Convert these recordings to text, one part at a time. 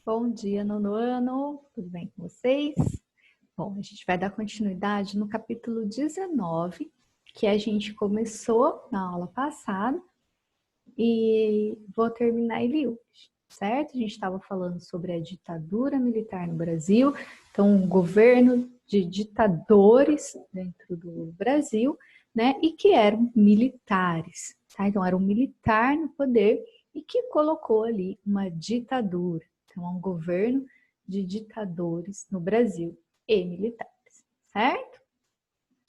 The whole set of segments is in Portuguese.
Bom dia, nono ano, tudo bem com vocês? Bom, a gente vai dar continuidade no capítulo 19, que a gente começou na aula passada e vou terminar ele hoje, certo? A gente estava falando sobre a ditadura militar no Brasil, então um governo de ditadores dentro do Brasil, né? E que eram militares, tá? Então era um militar no poder e que colocou ali uma ditadura. Então, é um governo de ditadores no Brasil e militares, certo?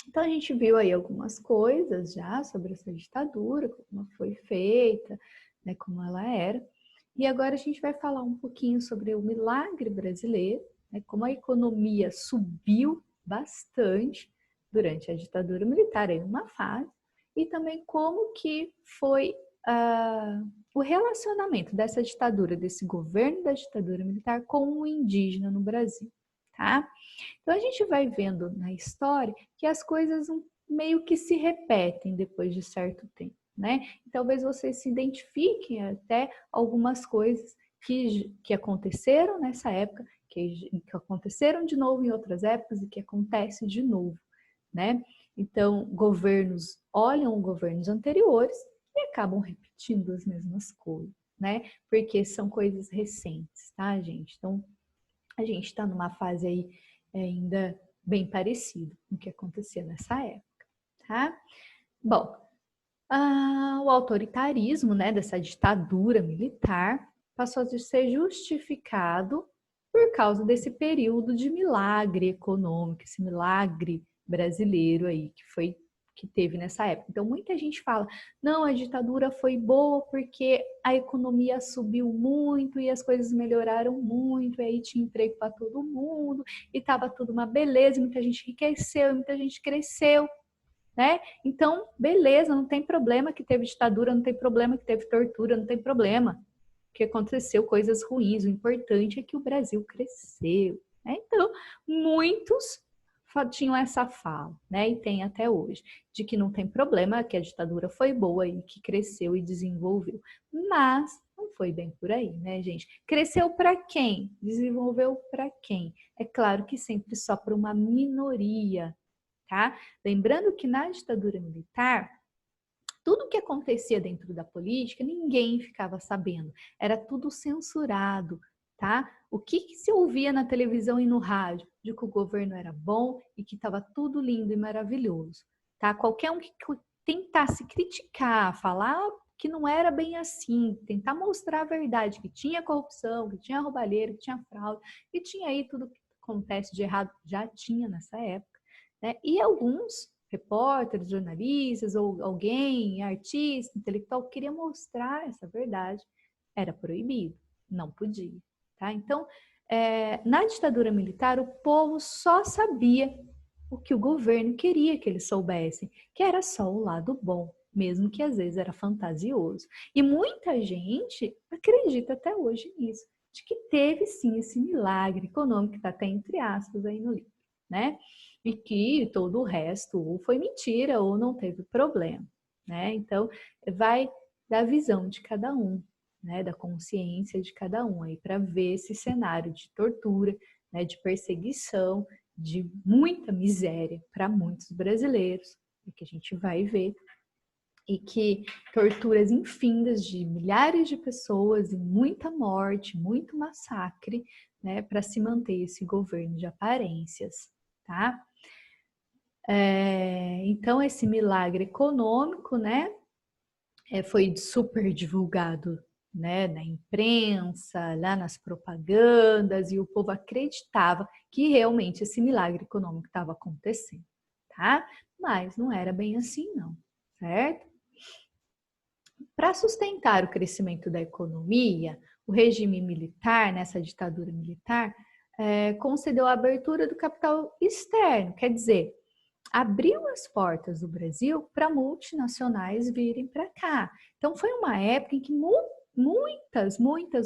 Então, a gente viu aí algumas coisas já sobre essa ditadura, como foi feita, né, como ela era. E agora a gente vai falar um pouquinho sobre o milagre brasileiro, né, como a economia subiu bastante durante a ditadura militar, em uma fase, e também como que foi o relacionamento dessa ditadura, desse governo da ditadura militar com o indígena no Brasil, tá? Então a gente vai vendo na história que as coisas meio que se repetem depois de certo tempo, né? E talvez vocês se identifiquem até algumas coisas que aconteceram nessa época, que aconteceram de novo em outras épocas e que acontece de novo, né? Então, governos olham governos anteriores e acabam repetindo as mesmas coisas, né? Porque são coisas recentes, tá, gente? Então, a gente está numa fase aí ainda bem parecida com o que acontecia nessa época, tá? Bom, o autoritarismo, né, dessa ditadura militar passou a ser justificado por causa desse período de milagre econômico, esse milagre brasileiro aí que teve nessa época. Então, muita gente fala, não, a ditadura foi boa porque a economia subiu muito e as coisas melhoraram muito, e aí tinha emprego para todo mundo, e estava tudo uma beleza, muita gente enriqueceu, muita gente cresceu, né? Então, beleza, não tem problema que teve ditadura, não tem problema que teve tortura, não tem problema que aconteceu coisas ruins. O importante é que o Brasil cresceu, né? Então, muitos tinham essa fala, né? E tem até hoje, de que não tem problema, que a ditadura foi boa e que cresceu e desenvolveu. Mas não foi bem por aí, né, gente? Cresceu para quem? Desenvolveu para quem? É claro que sempre só para uma minoria, tá? Lembrando que na ditadura militar, tudo que acontecia dentro da política, ninguém ficava sabendo. Era tudo censurado, tá? O que se ouvia na televisão e no rádio? De que o governo era bom e que estava tudo lindo e maravilhoso, tá? Qualquer um que tentasse criticar, falar que não era bem assim, tentar mostrar a verdade, que tinha corrupção, que tinha roubalheira, que tinha fraude, que tinha aí tudo que acontece de errado, já tinha nessa época, né? E alguns repórteres, jornalistas ou alguém, artista, intelectual, queria mostrar essa verdade, era proibido, não podia, tá? Então, na ditadura militar, o povo só sabia o que o governo queria que eles soubessem, que era só o lado bom, mesmo que às vezes era fantasioso. E muita gente acredita até hoje nisso, de que teve sim esse milagre econômico, que está até entre aspas aí no livro, né? E que todo o resto ou foi mentira ou não teve problema, né? Então, vai da visão de cada um, né? Da consciência de cada um aí para ver esse cenário de tortura, né? De perseguição, de muita miséria para muitos brasileiros, que a gente vai ver, e que torturas infindas de milhares de pessoas e muita morte, muito massacre, né? Para se manter esse governo de aparências, tá? Então, esse milagre econômico, né, foi super divulgado, né, na imprensa, lá nas propagandas, e o povo acreditava que realmente esse milagre econômico estava acontecendo, tá? Mas não era bem assim, não, certo? Para sustentar o crescimento da economia, o regime militar, nessa ditadura militar, concedeu a abertura do capital externo, quer dizer, abriu as portas do Brasil para multinacionais virem para cá. Então, foi uma época em que muitas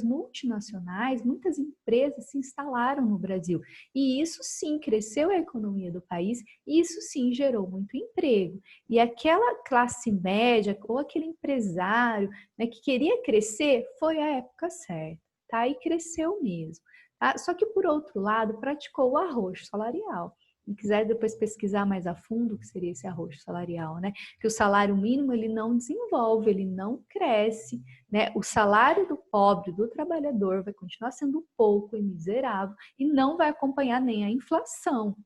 multinacionais, muitas empresas se instalaram no Brasil. E isso sim cresceu a economia do país, e isso sim gerou muito emprego. E aquela classe média ou aquele empresário, né, que queria crescer, foi a época certa, tá? E cresceu mesmo, tá? Só que, por outro lado, praticou o arrocho salarial. Quem quiser depois pesquisar mais a fundo o que seria esse arrocho salarial, né? Que o salário mínimo, ele não desenvolve, ele não cresce, né? O salário do pobre, do trabalhador, vai continuar sendo pouco e miserável e não vai acompanhar nem a inflação,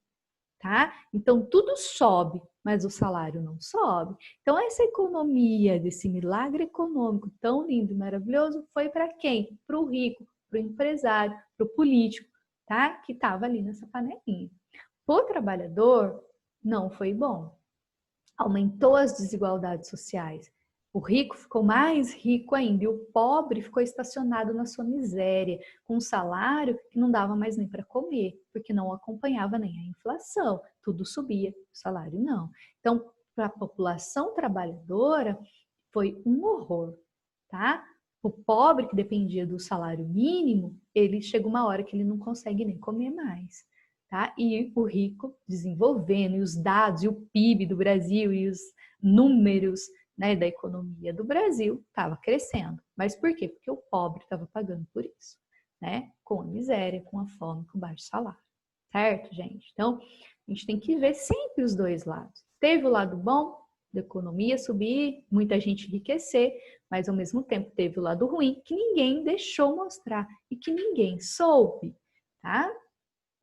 tá? Então, tudo sobe, mas o salário não sobe. Então, essa economia, desse milagre econômico tão lindo e maravilhoso, foi para quem? Para o rico, para o empresário, para o político, tá? Que estava ali nessa panelinha. O trabalhador não foi bom. Aumentou as desigualdades sociais. O rico ficou mais rico ainda e o pobre ficou estacionado na sua miséria, com um salário que não dava mais nem para comer, porque não acompanhava nem a inflação. Tudo subia, o salário não. Então, para a população trabalhadora, foi um horror, tá? O pobre que dependia do salário mínimo, ele chega uma hora que ele não consegue nem comer mais. Tá? E o rico desenvolvendo, e os dados, e o PIB do Brasil, e os números, né, da economia do Brasil estava crescendo. Mas por quê? Porque o pobre estava pagando por isso, né? Com a miséria, com a fome, com o baixo salário. Certo, gente? Então, a gente tem que ver sempre os dois lados. Teve o lado bom da economia subir, muita gente enriquecer, mas ao mesmo tempo teve o lado ruim que ninguém deixou mostrar e que ninguém soube, tá?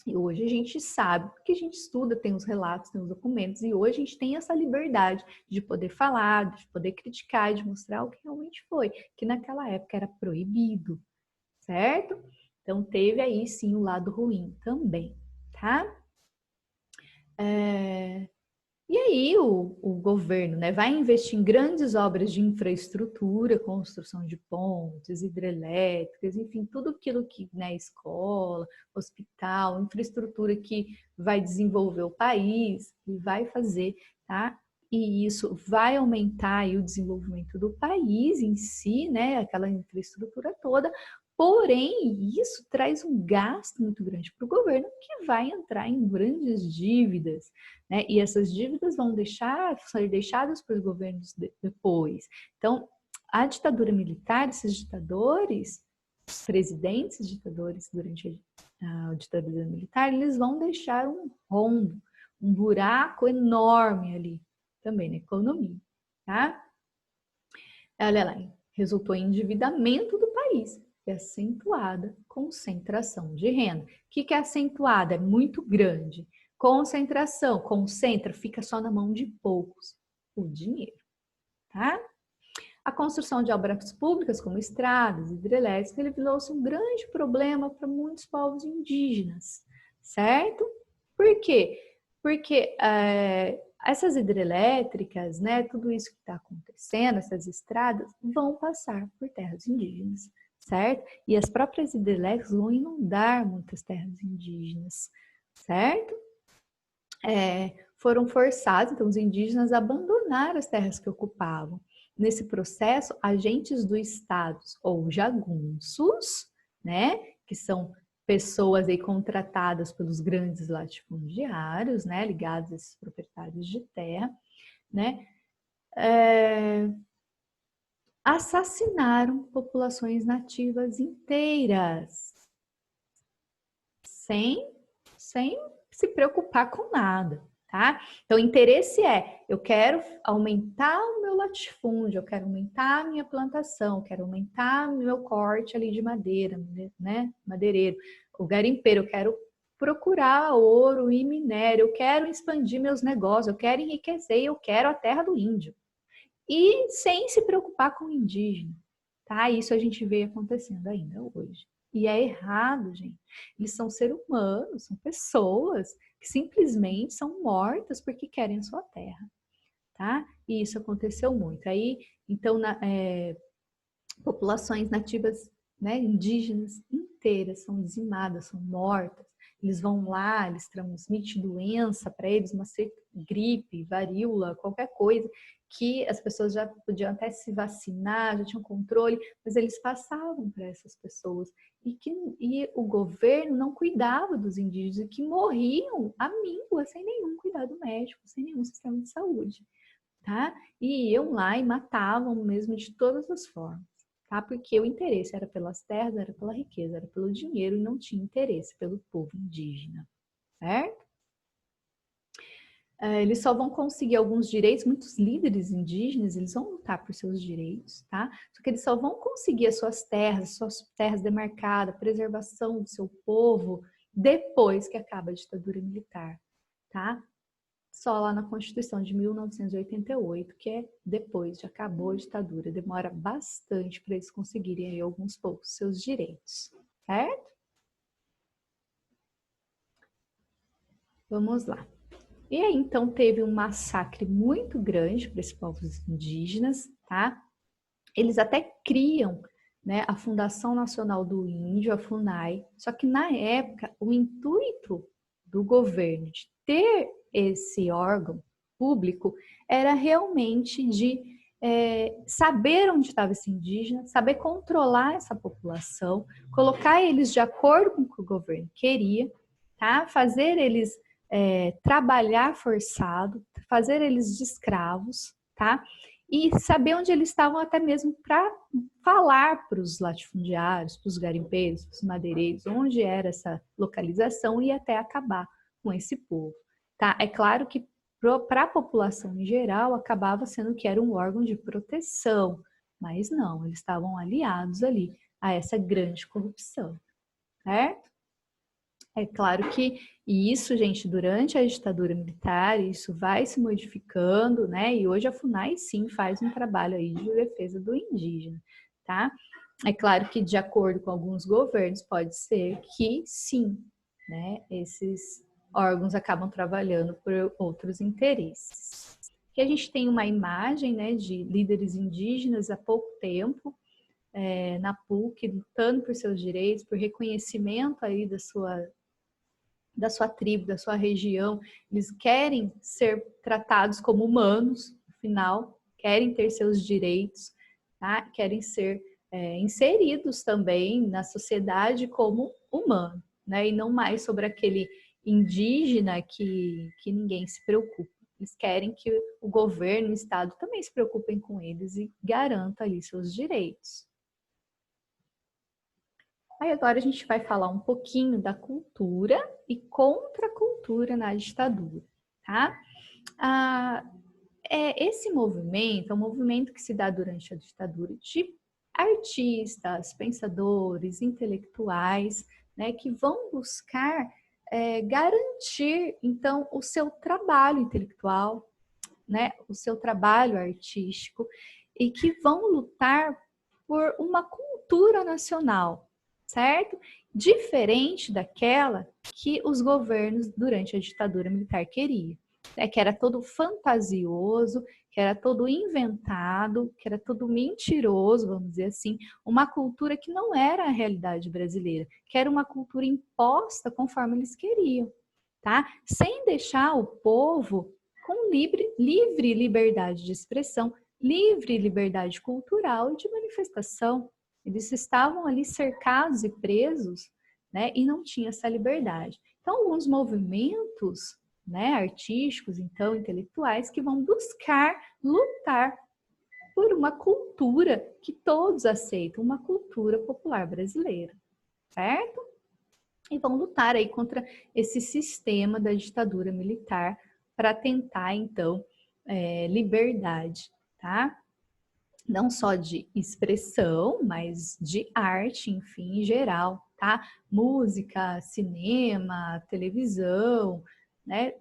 E hoje a gente sabe, porque a gente estuda, tem os relatos, tem os documentos, e hoje a gente tem essa liberdade de poder falar, de poder criticar, de mostrar o que realmente foi, que naquela época era proibido, certo? Então teve aí sim o lado ruim também, tá? E aí o governo, né, vai investir em grandes obras de infraestrutura, construção de pontes, hidrelétricas, enfim, tudo aquilo que, né, escola, hospital, infraestrutura que vai desenvolver o país e vai fazer, tá? E isso vai aumentar aí o desenvolvimento do país em si, né, aquela infraestrutura toda. Porém, isso traz um gasto muito grande para o governo, que vai entrar em grandes dívidas, né? E essas dívidas vão ser deixadas para os governos depois. Então, a ditadura militar, esses ditadores, presidentes ditadores durante a ditadura militar, eles vão deixar um rombo, um buraco enorme ali, também na economia, tá? Olha lá, resultou em endividamento do país e acentuada concentração de renda. O que é acentuada? É muito grande. Concentração, concentra, fica só na mão de poucos o dinheiro, tá? A construção de obras públicas, como estradas, hidrelétricas, ele virou-se um grande problema para muitos povos indígenas, certo? Por quê? Porque essas hidrelétricas, né, tudo isso que está acontecendo, essas estradas, vão passar por terras indígenas, certo? E as próprias hidrelétricas vão inundar muitas terras indígenas, certo? Foram forçados, então, os indígenas a abandonar as terras que ocupavam. Nesse processo, agentes do Estado, ou jagunços, né, que são pessoas aí contratadas pelos grandes latifundiários, né, ligados a esses proprietários de terra, né, assassinaram populações nativas inteiras, sem se preocupar com nada, tá? Então, o interesse eu quero aumentar o meu latifúndio, eu quero aumentar a minha plantação, eu quero aumentar o meu corte ali de madeira, né? Madeireiro, o garimpeiro, eu quero procurar ouro e minério, eu quero expandir meus negócios, eu quero enriquecer, eu quero a terra do índio. E sem se preocupar com o indígena, tá? Isso a gente vê acontecendo ainda hoje. E é errado, gente. Eles são seres humanos, são pessoas que simplesmente são mortas porque querem a sua terra, tá? E isso aconteceu muito. Aí, então, populações nativas, né, indígenas inteiras são dizimadas, são mortas. Eles vão lá, eles transmitem doença para eles, uma gripe, varíola, qualquer coisa, que as pessoas já podiam até se vacinar, já tinham controle, mas eles passavam para essas pessoas. E o governo não cuidava dos indígenas, que morriam à míngua, sem nenhum cuidado médico, sem nenhum sistema de saúde, tá? E iam lá e matavam mesmo de todas as formas. tá? Porque o interesse era pelas terras, era pela riqueza, era pelo dinheiro e não tinha interesse pelo povo indígena, certo? Eles só vão conseguir alguns direitos, muitos líderes indígenas, eles vão lutar por seus direitos, tá? Só que eles só vão conseguir as suas terras demarcadas, preservação do seu povo, depois que acaba a ditadura militar, tá? Só lá na Constituição de 1988, que é depois de acabou a ditadura. Demora bastante para eles conseguirem aí alguns poucos seus direitos, certo? Vamos lá. E aí, então, teve um massacre muito grande para esses povos indígenas, tá? Eles até criam, né, a Fundação Nacional do Índio, a FUNAI, só que na época, o intuito do governo de ter esse órgão público era realmente de saber onde estava esse indígena, saber controlar essa população, colocar eles de acordo com o que o governo queria, tá? Fazer eles trabalhar forçado, fazer eles de escravos, tá? E saber onde eles estavam até mesmo para falar para os latifundiários, para os garimpeiros, para os madeireiros, onde era essa localização e até acabar com esse povo, tá? É claro que para a população em geral acabava sendo que era um órgão de proteção, mas não, eles estavam aliados ali a essa grande corrupção, certo? É claro que isso, gente, durante a ditadura militar, isso vai se modificando, né? E hoje a FUNAI sim faz um trabalho aí de defesa do indígena, tá? É claro que de acordo com alguns governos pode ser que sim, né? Esses órgãos acabam trabalhando por outros interesses. Aqui a gente tem uma imagem, né, de líderes indígenas há pouco tempo, na PUC, lutando por seus direitos, por reconhecimento aí da sua tribo, da sua região, eles querem ser tratados como humanos, afinal, querem ter seus direitos, tá? Querem ser inseridos também na sociedade como humano, né? E não mais sobre aquele indígena que ninguém se preocupa. Eles querem que o governo, o Estado também se preocupem com eles e garanta ali seus direitos. Aí agora a gente vai falar um pouquinho da cultura e contracultura na ditadura, tá? Esse movimento é um movimento que se dá durante a ditadura de artistas, pensadores, intelectuais, né, que vão buscar garantir, então, o seu trabalho intelectual, né, o seu trabalho artístico, e que vão lutar por uma cultura nacional, certo? Diferente daquela que os governos durante a ditadura militar queriam, né? Que era todo fantasioso, que era todo inventado, que era todo mentiroso, vamos dizer assim, uma cultura que não era a realidade brasileira, que era uma cultura imposta conforme eles queriam, tá? Sem deixar o povo com livre liberdade de expressão, livre liberdade cultural e de manifestação. Eles estavam ali cercados e presos, né, e não tinha essa liberdade. Então, alguns movimentos, né, artísticos, então, intelectuais, que vão buscar lutar por uma cultura que todos aceitam, uma cultura popular brasileira, certo? E vão lutar aí contra esse sistema da ditadura militar para tentar, então, liberdade, tá? Não só de expressão, mas de arte, enfim, em geral, tá? Música, cinema, televisão, né?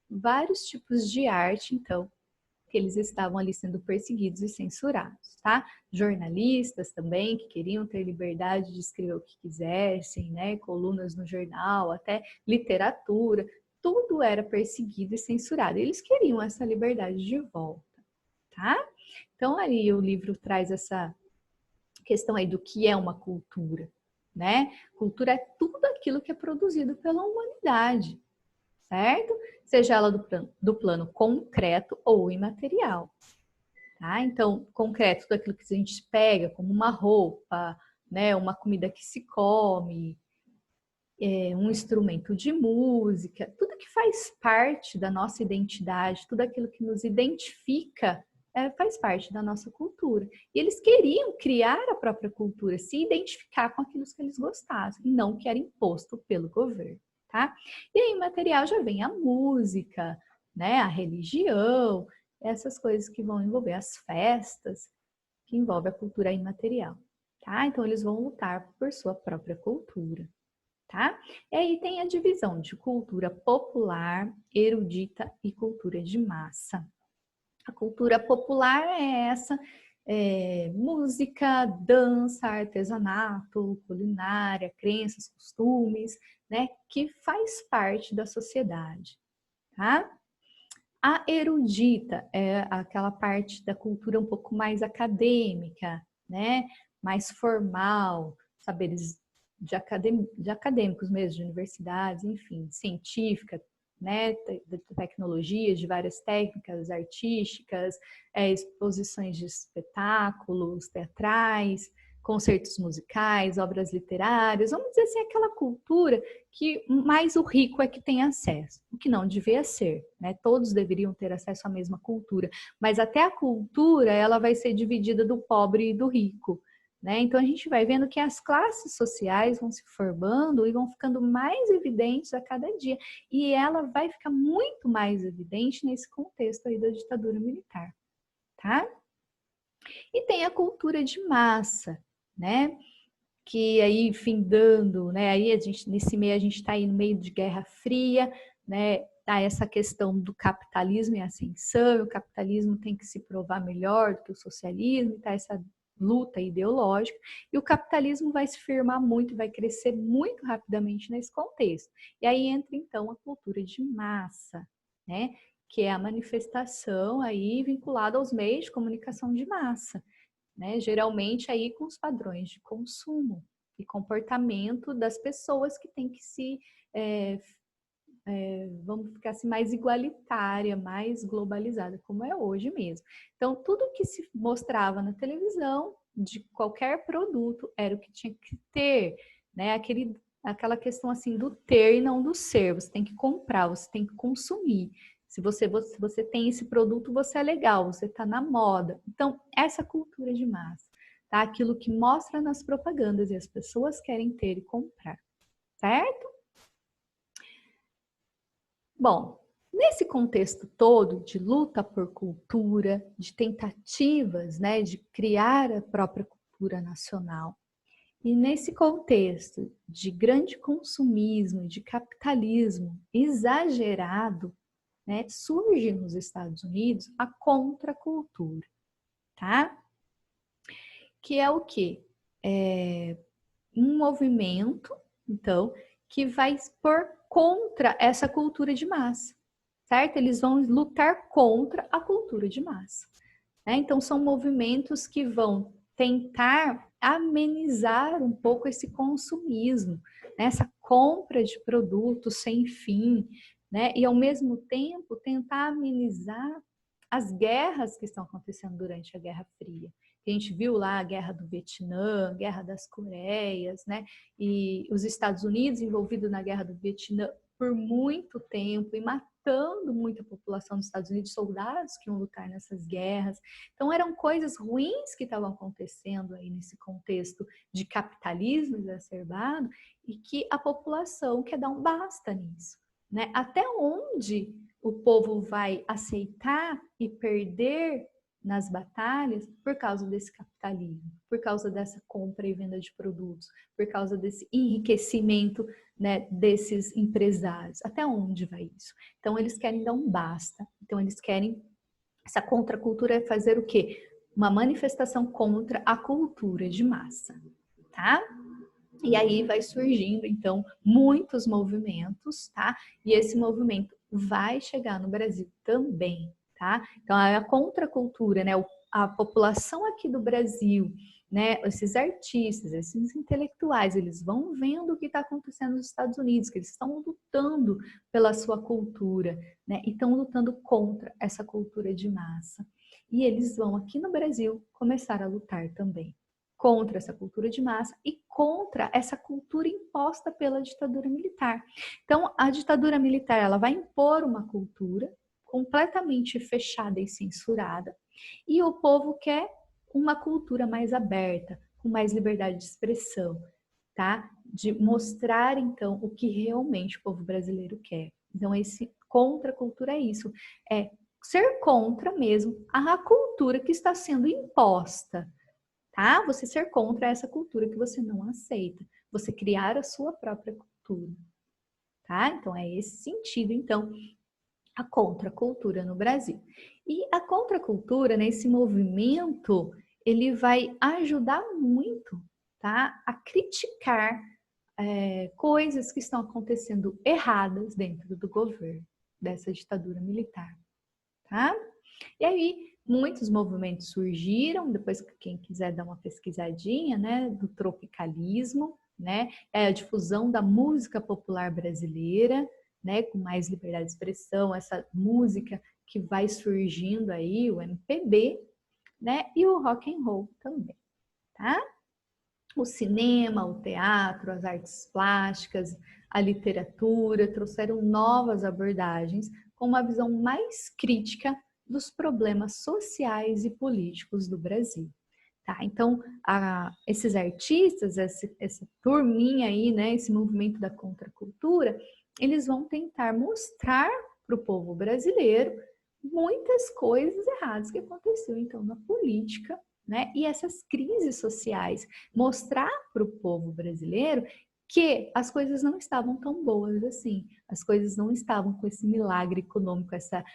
Vários tipos de arte, então, que eles estavam ali sendo perseguidos e censurados, tá? Jornalistas também, que queriam ter liberdade de escrever o que quisessem, né? Colunas no jornal, até literatura, tudo era perseguido e censurado. Eles queriam essa liberdade de volta, tá? Então, aí o livro traz essa questão aí do que é uma cultura, né? Cultura é tudo aquilo que é produzido pela humanidade, certo? Seja ela do plano concreto ou imaterial, tá? Então, concreto, tudo aquilo que a gente pega, como uma roupa, né? Uma comida que se come, um instrumento de música, tudo que faz parte da nossa identidade, tudo aquilo que nos identifica faz parte da nossa cultura. E eles queriam criar a própria cultura, se identificar com aquilo que eles gostassem, e não que era imposto pelo governo, tá? E aí, material já vem a música, né? A religião, essas coisas que vão envolver as festas, que envolvem a cultura imaterial, tá? Então, eles vão lutar por sua própria cultura, tá? E aí tem a divisão de cultura popular, erudita e cultura de massa. A cultura popular é essa, música, dança, artesanato, culinária, crenças, costumes, né, que faz parte da sociedade, tá? A erudita é aquela parte da cultura um pouco mais acadêmica, né, mais formal, saberes de acadêmicos mesmo, de universidades, enfim, científica, né, de tecnologias, de várias técnicas artísticas, exposições de espetáculos teatrais, concertos musicais, obras literárias, vamos dizer assim, aquela cultura que mais o rico é que tem acesso, o que não devia ser, né? Todos deveriam ter acesso à mesma cultura, mas até a cultura, ela vai ser dividida do pobre e do rico, né? Então a gente vai vendo que as classes sociais vão se formando e vão ficando mais evidentes a cada dia, e ela vai ficar muito mais evidente nesse contexto aí da ditadura militar, tá? E tem a cultura de massa, né? Que aí findando, né? Aí a gente, nesse meio a gente está aí no meio de Guerra Fria, né? Tá essa questão do capitalismo em ascensão, o capitalismo tem que se provar melhor do que o socialismo, tá essa luta ideológica, e o capitalismo vai se firmar muito, vai crescer muito rapidamente nesse contexto. E aí entra então a cultura de massa, né? Que é a manifestação aí vinculada aos meios de comunicação de massa, né? Geralmente aí com os padrões de consumo e comportamento das pessoas que tem que se, vamos ficar assim, mais igualitária, mais globalizada, como é hoje mesmo. Então, tudo que se mostrava na televisão, de qualquer produto, era o que tinha que ter, né? Aquela questão assim do ter e não do ser. Você tem que comprar, você tem que consumir. Se você tem esse produto, você é legal, você está na moda. Então, essa cultura de massa, tá? Aquilo que mostra nas propagandas e as pessoas querem ter e comprar, certo? Bom, nesse contexto todo de luta por cultura, de tentativas, né, de criar a própria cultura nacional, e nesse contexto de grande consumismo e de capitalismo exagerado, né, surge nos Estados Unidos a contracultura, tá? Que é o quê? É um movimento, então, que vai expor contra essa cultura de massa, certo? Eles vão lutar contra a cultura de massa, né? Então, são movimentos que vão tentar amenizar um pouco esse consumismo, né? Essa compra de produtos sem fim, né? E, ao mesmo tempo, tentar amenizar as guerras que estão acontecendo durante a Guerra Fria. A gente viu lá a Guerra do Vietnã, a Guerra das Coreias, né? E os Estados Unidos envolvidos na Guerra do Vietnã por muito tempo e matando muita população dos Estados Unidos, soldados que iam lutar nessas guerras. Então eram coisas ruins que estavam acontecendo aí nesse contexto de capitalismo exacerbado e que a população quer dar um basta nisso, né? Até onde o povo vai aceitar e perder nas batalhas por causa desse capitalismo, por causa dessa compra e venda de produtos, por causa desse enriquecimento, né, desses empresários. Até onde vai isso? Então, eles querem dar um basta. Então, eles querem... Essa contracultura é fazer o quê? Uma manifestação contra a cultura de massa, tá? E aí vai surgindo, então, muitos movimentos, tá? E esse movimento vai chegar no Brasil também, tá? Então, a contracultura, né? A população aqui do Brasil, né? Esses artistas, esses intelectuais, eles vão vendo o que está acontecendo nos Estados Unidos, que eles estão lutando pela sua cultura, né? E estão lutando contra essa cultura de massa. E eles vão aqui no Brasil começar a lutar também contra essa cultura de massa e contra essa cultura imposta pela ditadura militar. Então, a ditadura militar, ela vai impor uma cultura, completamente fechada e censurada. E o povo quer uma cultura mais aberta, com mais liberdade de expressão, tá? De mostrar, então, o que realmente o povo brasileiro quer. Então, esse contracultura é isso, é ser contra mesmo a cultura que está sendo imposta, tá? Você ser contra essa cultura que você não aceita, você criar a sua própria cultura, tá? Então, é esse sentido, então, a contracultura no Brasil. E a contracultura, nesse movimento, ele vai ajudar muito, tá? A criticar coisas que estão acontecendo erradas dentro do governo, dessa ditadura militar, tá? E aí, muitos movimentos surgiram, depois quem quiser dar uma pesquisadinha, né, do tropicalismo, né, é a difusão da música popular brasileira, né, com mais liberdade de expressão, essa música que vai surgindo aí, o MPB, né, e o rock and roll também, tá? O cinema, o teatro, as artes plásticas, a literatura trouxeram novas abordagens com uma visão mais crítica dos problemas sociais e políticos do Brasil. Tá? Então, esses artistas, essa turminha aí, né, esse movimento da contracultura, eles vão tentar mostrar para o povo brasileiro muitas coisas erradas que aconteceram, então, na política, né? E essas crises sociais, mostrar para o povo brasileiro que as coisas não estavam tão boas assim, as coisas não estavam com esse milagre econômico, essa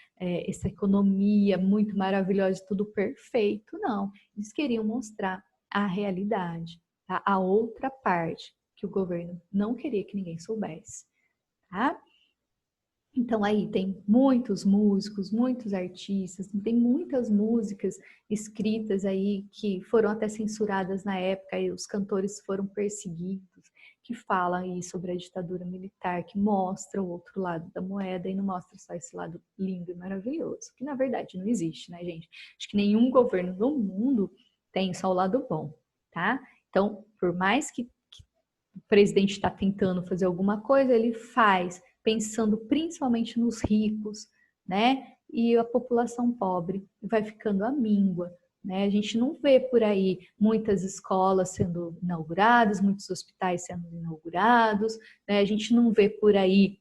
economia muito maravilhosa, tudo perfeito, não. Eles queriam mostrar a realidade, tá? A outra parte que o governo não queria que ninguém soubesse, tá? Então aí tem muitos músicos, muitos artistas, tem muitas músicas escritas aí que foram até censuradas na época e os cantores foram perseguidos, que falam aí sobre a ditadura militar, que mostra o outro lado da moeda e não mostra só esse lado lindo e maravilhoso, que na verdade não existe, né, gente? Acho que nenhum governo do mundo tem só o lado bom, tá? Então, por mais que o presidente está tentando fazer alguma coisa, ele faz pensando principalmente nos ricos, né? E a população pobre vai ficando à míngua, né? A gente não vê por aí muitas escolas sendo inauguradas, muitos hospitais sendo inaugurados, né? A gente não vê por aí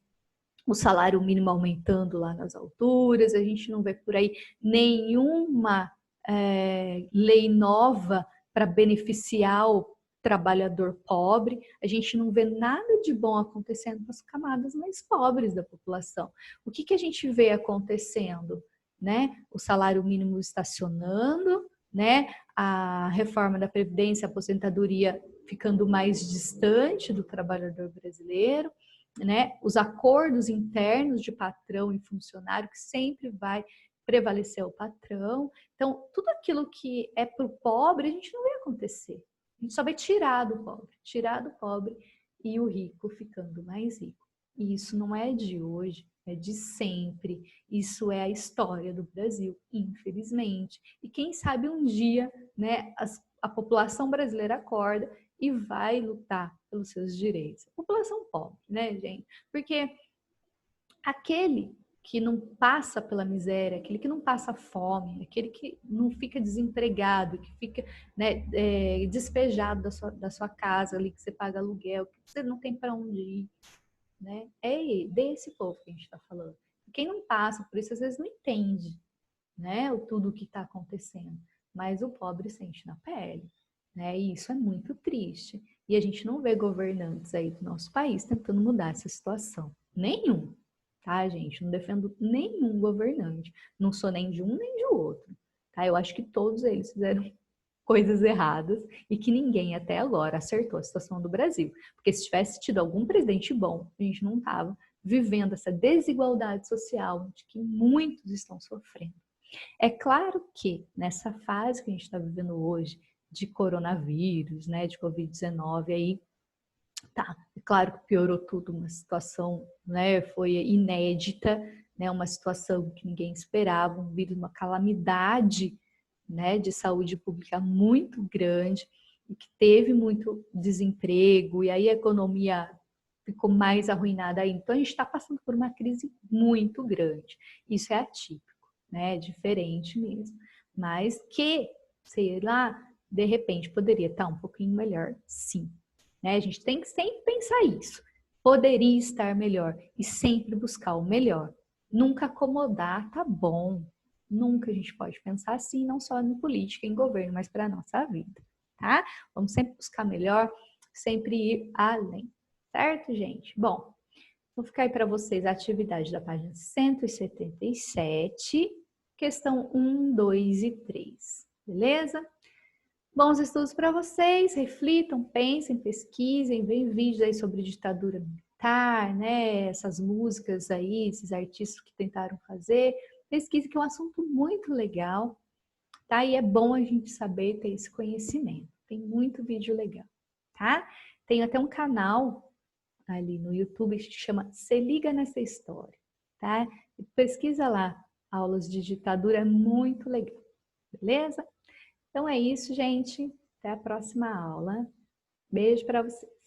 o salário mínimo aumentando lá nas alturas, a gente não vê por aí nenhuma lei nova para beneficiar o trabalhador pobre, a gente não vê nada de bom acontecendo com as camadas mais pobres da população. O que, que a gente vê acontecendo? Né? O salário mínimo estacionando, né? A reforma da Previdência, a aposentadoria ficando mais distante do trabalhador brasileiro, né? Os acordos internos de patrão e funcionário, que sempre vai prevalecer o patrão. Então, tudo aquilo que é para o pobre, a gente não vê acontecer. A gente só vai tirar do pobre e o rico ficando mais rico. E isso não é de hoje, é de sempre. Isso é a história do Brasil, infelizmente. E quem sabe um dia, né, a população brasileira acorda e vai lutar pelos seus direitos. A população pobre, né, gente? Porque aquele que não passa pela miséria, aquele que não passa fome, aquele que não fica desempregado, que fica, né, despejado da sua casa ali, que você paga aluguel, que você não tem para onde ir, né? É desse povo que a gente está falando. Quem não passa por isso, às vezes não entende, né, tudo o que está acontecendo, mas o pobre sente na pele, né? E isso é muito triste. E a gente não vê governantes aí do nosso país tentando mudar essa situação. Nenhum. Tá, gente? Não defendo nenhum governante. Não sou nem de um nem de outro. Tá? Eu acho que todos eles fizeram coisas erradas e que ninguém até agora acertou a situação do Brasil. Porque se tivesse tido algum presidente bom, a gente não estava vivendo essa desigualdade social de que muitos estão sofrendo. É claro que nessa fase que a gente está vivendo hoje, de coronavírus, né, de Covid-19, aí tá, é claro que piorou tudo, uma situação, né, foi inédita, né, uma situação que ninguém esperava, um vírus, uma calamidade, né, de saúde pública muito grande, e que teve muito desemprego, e aí a economia ficou mais arruinada ainda. Então, a gente está passando por uma crise muito grande. Isso é atípico, né? É diferente mesmo. Mas que, sei lá, de repente poderia estar um pouquinho melhor, sim. Né? A gente tem que sempre pensar isso. Poderia estar melhor e sempre buscar o melhor. Nunca acomodar, tá bom. Nunca a gente pode pensar assim, não só em política, em governo, mas para a nossa vida, tá? Vamos sempre buscar melhor, sempre ir além, certo, gente? Bom, vou ficar aí para vocês a atividade da página 177, questão 1, 2 e 3, beleza? Bons estudos para vocês, reflitam, pensem, pesquisem, veem vídeos aí sobre ditadura militar, né? Essas músicas aí, esses artistas que tentaram fazer. Pesquise, que é um assunto muito legal, tá? E é bom a gente saber ter esse conhecimento. Tem muito vídeo legal, tá? Tem até um canal ali no YouTube que se chama Se Liga Nessa História, tá? Pesquisa lá, aulas de ditadura, é muito legal, beleza? Então é isso, gente. Até a próxima aula. Beijo para vocês.